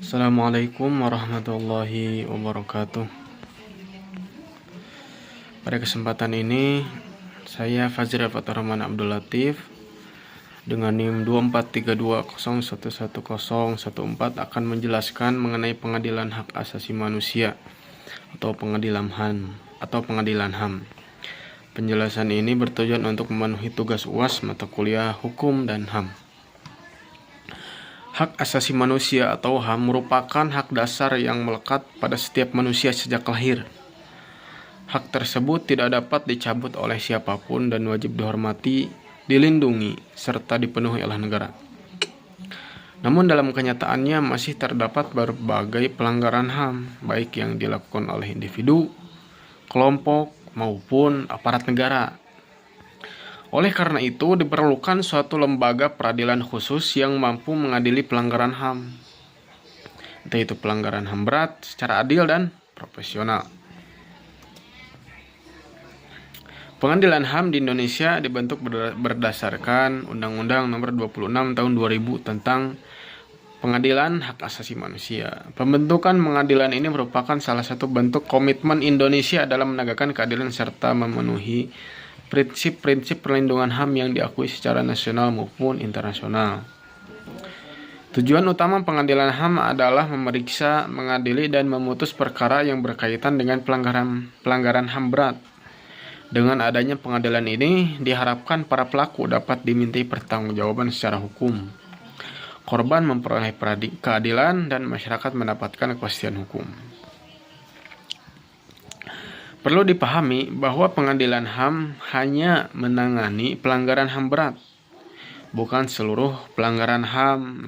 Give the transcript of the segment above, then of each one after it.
Assalamualaikum warahmatullahi wabarakatuh. Pada kesempatan ini, saya Fazril Fathurrahman Abdul Latif dengan NIM 2432011014 akan menjelaskan mengenai pengadilan hak asasi manusia atau pengadilan HAM. Penjelasan ini bertujuan untuk memenuhi tugas UAS mata kuliah Hukum dan HAM. Hak asasi manusia atau HAM merupakan hak dasar yang melekat pada setiap manusia sejak lahir. Hak tersebut tidak dapat dicabut oleh siapapun dan wajib dihormati, dilindungi, serta dipenuhi oleh negara. Namun dalam kenyataannya masih terdapat berbagai pelanggaran HAM, baik yang dilakukan oleh individu, kelompok, maupun aparat negara. Oleh karena itu, diperlukan suatu lembaga peradilan khusus yang mampu mengadili pelanggaran HAM, entah itu pelanggaran HAM berat, secara adil dan profesional. Pengadilan HAM di Indonesia dibentuk berdasarkan Undang-Undang Nomor 26 Tahun 2000 tentang Pengadilan Hak Asasi Manusia. Pembentukan pengadilan ini merupakan salah satu bentuk komitmen Indonesia dalam menegakkan keadilan serta memenuhi prinsip-prinsip perlindungan HAM yang diakui secara nasional maupun internasional. Tujuan utama pengadilan HAM adalah memeriksa, mengadili, dan memutus perkara yang berkaitan dengan pelanggaran HAM berat. Dengan adanya pengadilan ini, diharapkan para pelaku dapat dimintai pertanggungjawaban secara hukum. Korban memperoleh keadilan dan masyarakat mendapatkan kepastian hukum. Perlu dipahami bahwa pengadilan HAM hanya menangani pelanggaran HAM berat, bukan seluruh pelanggaran HAM.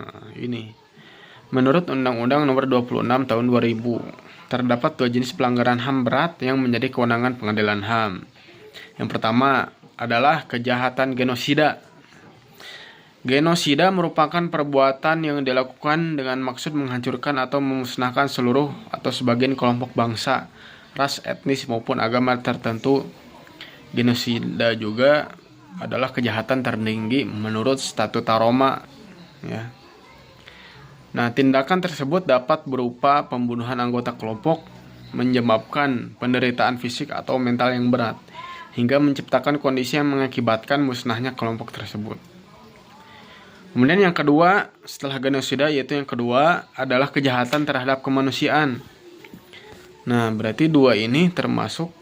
Menurut Undang-Undang Nomor 26 Tahun 2000, terdapat dua jenis pelanggaran HAM berat yang menjadi kewenangan pengadilan HAM. Yang pertama adalah kejahatan genosida. Genosida merupakan perbuatan yang dilakukan dengan maksud menghancurkan atau memusnahkan seluruh atau sebagian kelompok bangsa, ras, etnis, maupun agama tertentu. Genosida juga adalah kejahatan tertinggi menurut Statuta Roma. Tindakan tersebut dapat berupa pembunuhan anggota kelompok, menyebabkan penderitaan fisik atau mental yang berat, hingga menciptakan kondisi yang mengakibatkan musnahnya kelompok tersebut. Kemudian yang kedua, setelah genosida, yaitu yang kedua adalah kejahatan terhadap kemanusiaan. Berarti dua ini termasuk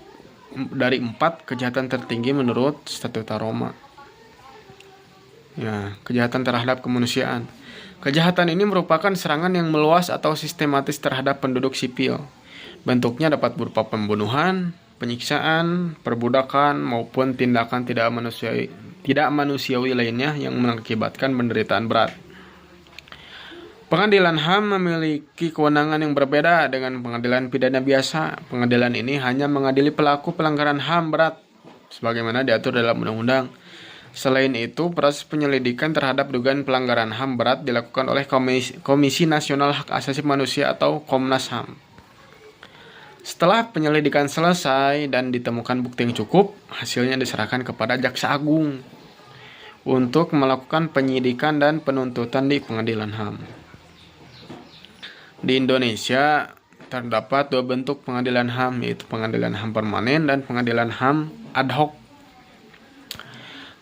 dari 4 kejahatan tertinggi menurut Statuta Roma. Kejahatan terhadap kemanusiaan. Kejahatan ini merupakan serangan yang meluas atau sistematis terhadap penduduk sipil. Bentuknya dapat berupa pembunuhan, penyiksaan, perbudakan, maupun tindakan tidak manusiawi lainnya yang mengakibatkan penderitaan berat. Pengadilan HAM memiliki kewenangan yang berbeda dengan pengadilan pidana biasa. Pengadilan ini hanya mengadili pelaku pelanggaran HAM berat, sebagaimana diatur dalam undang-undang. Selain itu, proses penyelidikan terhadap dugaan pelanggaran HAM berat dilakukan oleh Komisi Nasional Hak Asasi Manusia atau Komnas HAM. Setelah penyelidikan selesai dan ditemukan bukti yang cukup, hasilnya diserahkan kepada Jaksa Agung untuk melakukan penyidikan dan penuntutan di pengadilan HAM. Di Indonesia terdapat 2 bentuk pengadilan HAM, yaitu pengadilan HAM permanen dan pengadilan HAM ad hoc.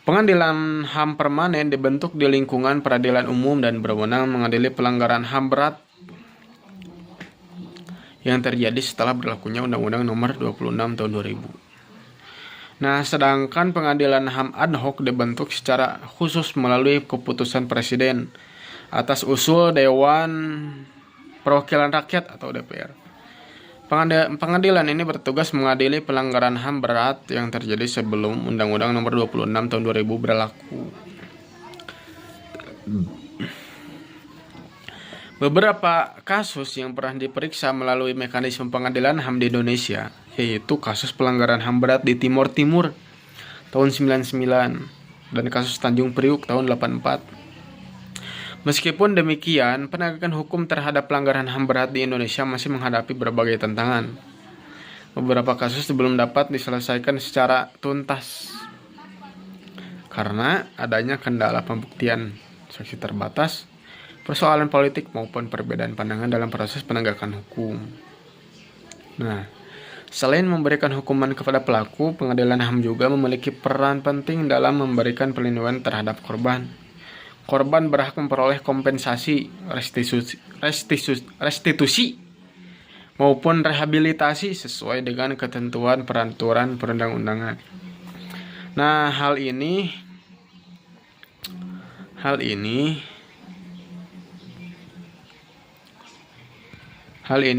Pengadilan HAM permanen dibentuk di lingkungan peradilan umum dan berwenang mengadili pelanggaran HAM berat yang terjadi setelah berlakunya Undang-Undang Nomor 26 Tahun 2000. Sedangkan pengadilan HAM ad hoc dibentuk secara khusus melalui keputusan Presiden atas usul Dewan Perwakilan Rakyat atau DPR. Pengadilan ini bertugas mengadili pelanggaran HAM berat yang terjadi sebelum Undang-Undang Nomor 26 Tahun 2000 berlaku. Beberapa kasus yang pernah diperiksa melalui mekanisme pengadilan HAM di Indonesia, yaitu kasus pelanggaran HAM berat di Timur Timur tahun 99 dan kasus Tanjung Priuk tahun 84. Meskipun demikian, penegakan hukum terhadap pelanggaran HAM berat di Indonesia masih menghadapi berbagai tantangan. Beberapa kasus belum dapat diselesaikan secara tuntas karena adanya kendala pembuktian saksi terbatas, persoalan politik maupun perbedaan pandangan dalam proses penegakan hukum. Nah, selain memberikan hukuman kepada pelaku, pengadilan HAM juga memiliki peran penting dalam memberikan perlindungan terhadap korban. Korban berhak memperoleh kompensasi, restitusi maupun rehabilitasi sesuai dengan ketentuan peraturan perundang-undangan. Nah, hal ini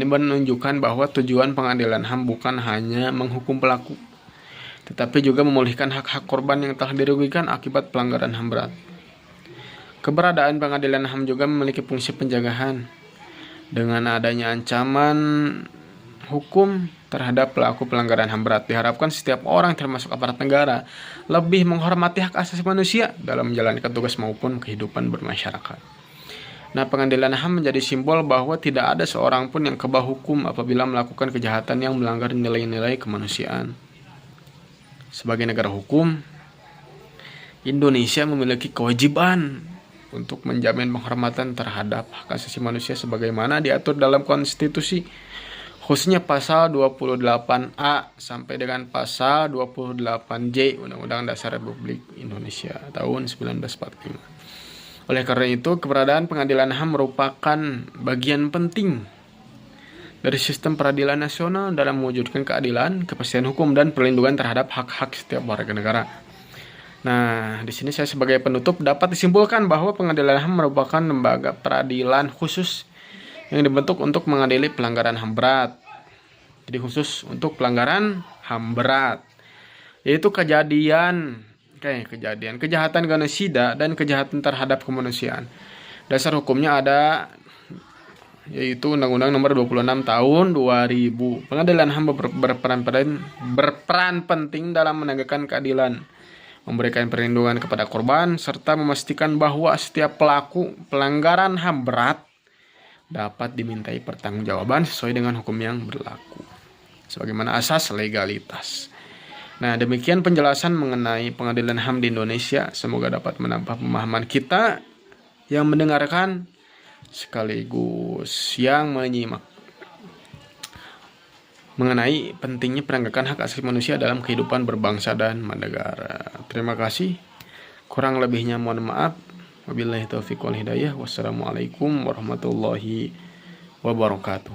menunjukkan bahwa tujuan pengadilan HAM bukan hanya menghukum pelaku, tetapi juga memulihkan hak-hak korban yang telah dirugikan akibat pelanggaran HAM berat. Keberadaan pengadilan HAM juga memiliki fungsi pencegahan. Dengan adanya ancaman hukum terhadap pelaku pelanggaran HAM berat, diharapkan setiap orang termasuk aparat negara lebih menghormati hak asasi manusia dalam menjalankan tugas maupun kehidupan bermasyarakat. Nah, pengadilan HAM menjadi simbol bahwa tidak ada seorang pun yang kebal hukum apabila melakukan kejahatan yang melanggar nilai-nilai kemanusiaan. Sebagai negara hukum, Indonesia memiliki kewajiban untuk menjamin penghormatan terhadap hak asasi manusia sebagaimana diatur dalam konstitusi, khususnya pasal 28A sampai dengan pasal 28J Undang-Undang Dasar Republik Indonesia tahun 1945. Oleh karena itu, keberadaan pengadilan HAM merupakan bagian penting dari sistem peradilan nasional dalam mewujudkan keadilan, kepastian hukum, dan perlindungan terhadap hak-hak setiap warga negara. Nah, di sini saya sebagai penutup dapat disimpulkan bahwa pengadilan HAM merupakan lembaga peradilan khusus yang dibentuk untuk mengadili pelanggaran HAM berat. Jadi khusus untuk pelanggaran HAM berat, yaitu kejahatan genosida dan kejahatan terhadap kemanusiaan. Dasar hukumnya ada yaitu Undang-Undang Nomor 26 Tahun 2000. Pengadilan HAM berperan penting dalam menegakkan keadilan, memberikan perlindungan kepada korban, serta memastikan bahwa setiap pelaku pelanggaran HAM berat dapat dimintai pertanggungjawaban sesuai dengan hukum yang berlaku, sebagaimana asas legalitas. Nah, demikian penjelasan mengenai pengadilan HAM di Indonesia. Semoga dapat menambah pemahaman kita yang mendengarkan sekaligus yang menyimak mengenai pentingnya penegakan hak asasi manusia dalam kehidupan berbangsa dan bernegara. Terima kasih. Kurang lebihnya mohon maaf. Wabillahi taufiq wal hidayah. Wassalamualaikum warahmatullahi wabarakatuh.